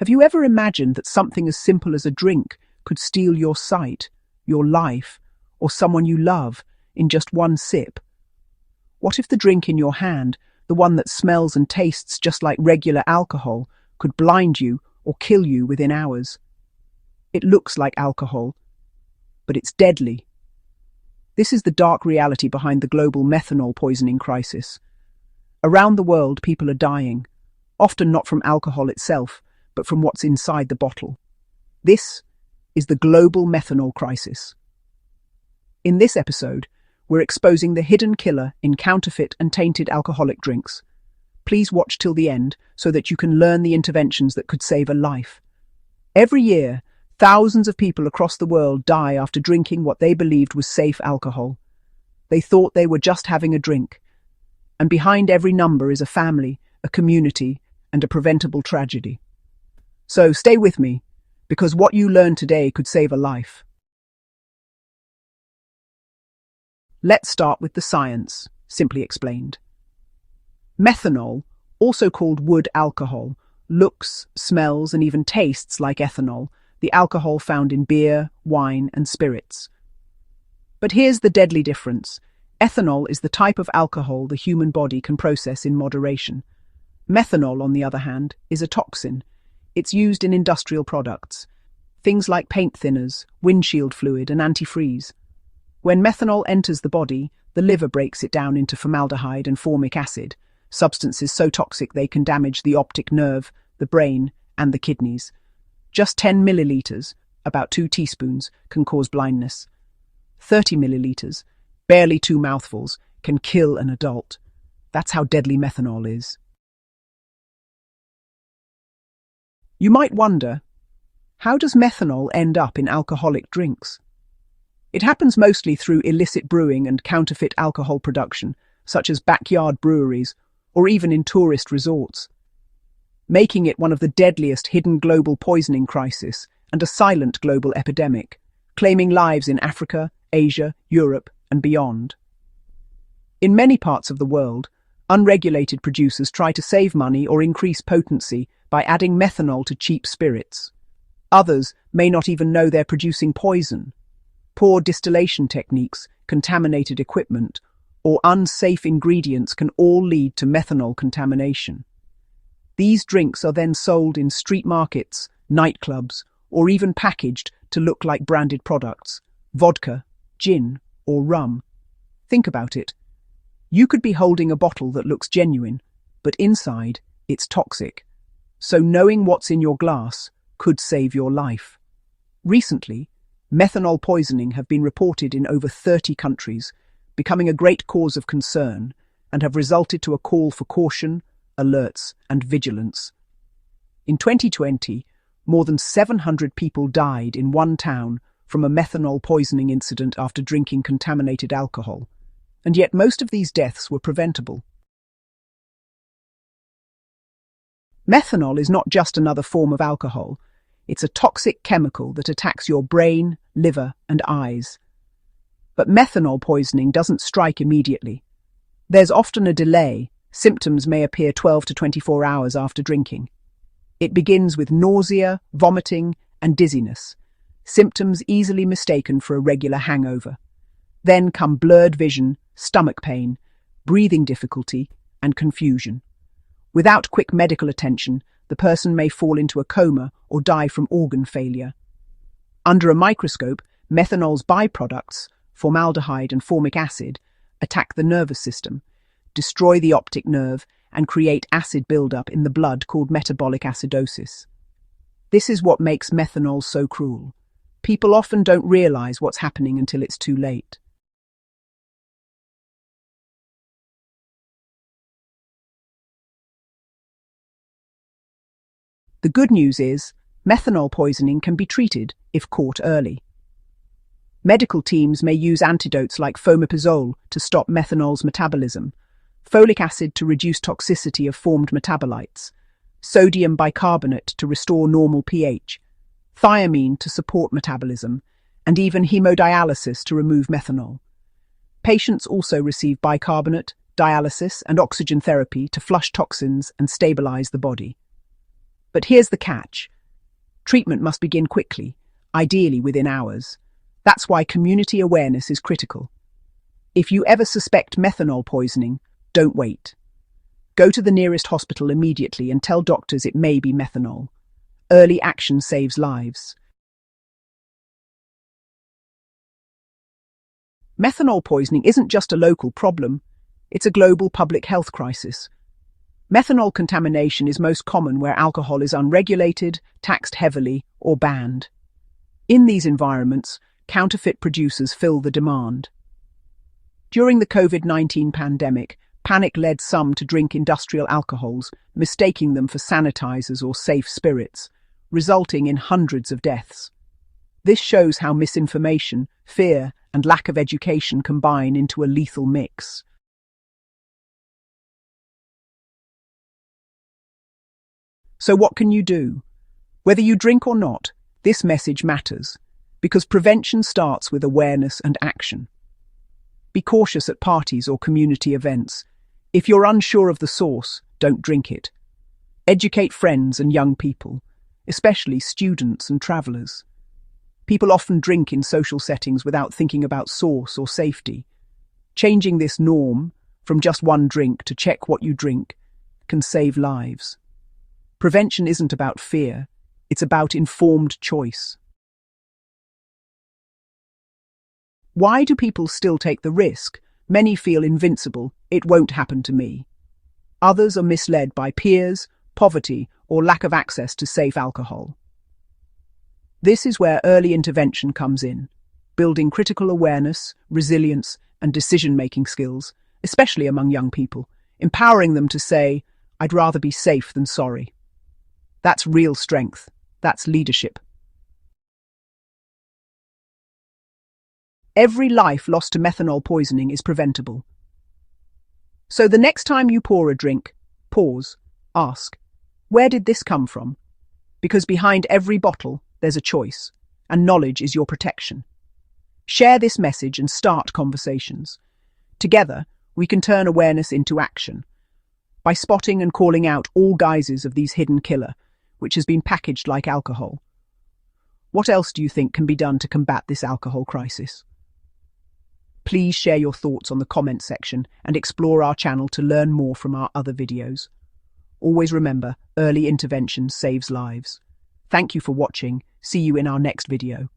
Have you ever imagined that something as simple as a drink could steal your sight, your life, or someone you love in just one sip? What if the drink in your hand, the one that smells and tastes just like regular alcohol, could blind you or kill you within hours? It looks like alcohol, but it's deadly. This is the dark reality behind the global methanol poisoning crisis. Around the world, people are dying, often not from alcohol itself, but from what's inside the bottle. This is the global methanol crisis. In this episode, we're exposing the hidden killer in counterfeit and tainted alcoholic drinks. Please watch till the end so that you can learn the interventions that could save a life. Every year, thousands of people across the world die after drinking what they believed was safe alcohol. They thought they were just having a drink. And behind every number is a family, a community, and a preventable tragedy. So stay with me, because what you learn today could save a life. Let's start with the science, simply explained. Methanol, also called wood alcohol, looks, smells, and even tastes like ethanol, the alcohol found in beer, wine, and spirits. But here's the deadly difference. Ethanol is the type of alcohol the human body can process in moderation. Methanol, on the other hand, is a toxin. It's used in industrial products, things like paint thinners, windshield fluid, and antifreeze. When methanol enters the body, the liver breaks it down into formaldehyde and formic acid, substances so toxic they can damage the optic nerve, the brain, and the kidneys. Just 10 milliliters, about 2 teaspoons, can cause blindness. 30 milliliters, barely 2 mouthfuls, can kill an adult. That's how deadly methanol is. You might wonder, how does methanol end up in alcoholic drinks? It happens mostly through illicit brewing and counterfeit alcohol production, such as backyard breweries or even in tourist resorts, making it one of the deadliest hidden global poisoning crises and a silent global epidemic, claiming lives in Africa, Asia, Europe, and beyond. In many parts of the world, unregulated producers try to save money or increase potency by adding methanol to cheap spirits. Others may not even know they're producing poison. Poor distillation techniques, contaminated equipment, or unsafe ingredients can all lead to methanol contamination. These drinks are then sold in street markets, nightclubs, or even packaged to look like branded products, vodka, gin, or rum. Think about it. You could be holding a bottle that looks genuine, but inside, it's toxic. So knowing what's in your glass could save your life. Recently, methanol poisoning have been reported in over 30 countries, becoming a great cause of concern, and have resulted to a call for caution, alerts, and vigilance. In 2020, more than 700 people died in one town from a methanol poisoning incident after drinking contaminated alcohol, and yet most of these deaths were preventable. Methanol is not just another form of alcohol. It's a toxic chemical that attacks your brain, liver, and eyes. But methanol poisoning doesn't strike immediately. There's often a delay. Symptoms may appear 12 to 24 hours after drinking. It begins with nausea, vomiting, and dizziness, symptoms easily mistaken for a regular hangover. Then come blurred vision, stomach pain, breathing difficulty, and confusion. Without quick medical attention, the person may fall into a coma or die from organ failure. Under a microscope, methanol's byproducts, formaldehyde and formic acid, attack the nervous system, destroy the optic nerve, and create acid buildup in the blood called metabolic acidosis. This is what makes methanol so cruel. People often don't realize what's happening until it's too late. The good news is, methanol poisoning can be treated if caught early. Medical teams may use antidotes like fomepizole to stop methanol's metabolism, folic acid to reduce toxicity of formed metabolites, sodium bicarbonate to restore normal pH, thiamine to support metabolism, and even hemodialysis to remove methanol. Patients also receive bicarbonate, dialysis, and oxygen therapy to flush toxins and stabilize the body. But here's the catch. Treatment must begin quickly, ideally within hours. That's why community awareness is critical. If you ever suspect methanol poisoning, don't wait. Go to the nearest hospital immediately and tell doctors it may be methanol. Early action saves lives. Methanol poisoning isn't just a local problem, it's a global public health crisis. Methanol contamination is most common where alcohol is unregulated, taxed heavily, or banned. In these environments, counterfeit producers fill the demand. During the COVID-19 pandemic, panic led some to drink industrial alcohols, mistaking them for sanitizers or safe spirits, resulting in hundreds of deaths. This shows how misinformation, fear, and lack of education combine into a lethal mix. So what can you do? Whether you drink or not, this message matters, because prevention starts with awareness and action. Be cautious at parties or community events. If you're unsure of the source, don't drink it. Educate friends and young people, especially students and travelers. People often drink in social settings without thinking about source or safety. Changing this norm, from just one drink to check what you drink, can save lives. Prevention isn't about fear, it's about informed choice. Why do people still take the risk? Many feel invincible, it won't happen to me. Others are misled by peers, poverty, or lack of access to safe alcohol. This is where early intervention comes in, building critical awareness, resilience, and decision-making skills, especially among young people, empowering them to say, "I'd rather be safe than sorry." That's real strength. That's leadership. Every life lost to methanol poisoning is preventable. So the next time you pour a drink, pause, ask, where did this come from? Because behind every bottle, there's a choice, and knowledge is your protection. Share this message and start conversations. Together, we can turn awareness into action by spotting and calling out all guises of these hidden killer, which has been packaged like alcohol. What else do you think can be done to combat this alcohol crisis? Please share your thoughts on the comment section and explore our channel to learn more from our other videos. Always remember, early intervention saves lives. Thank you for watching. See you in our next video.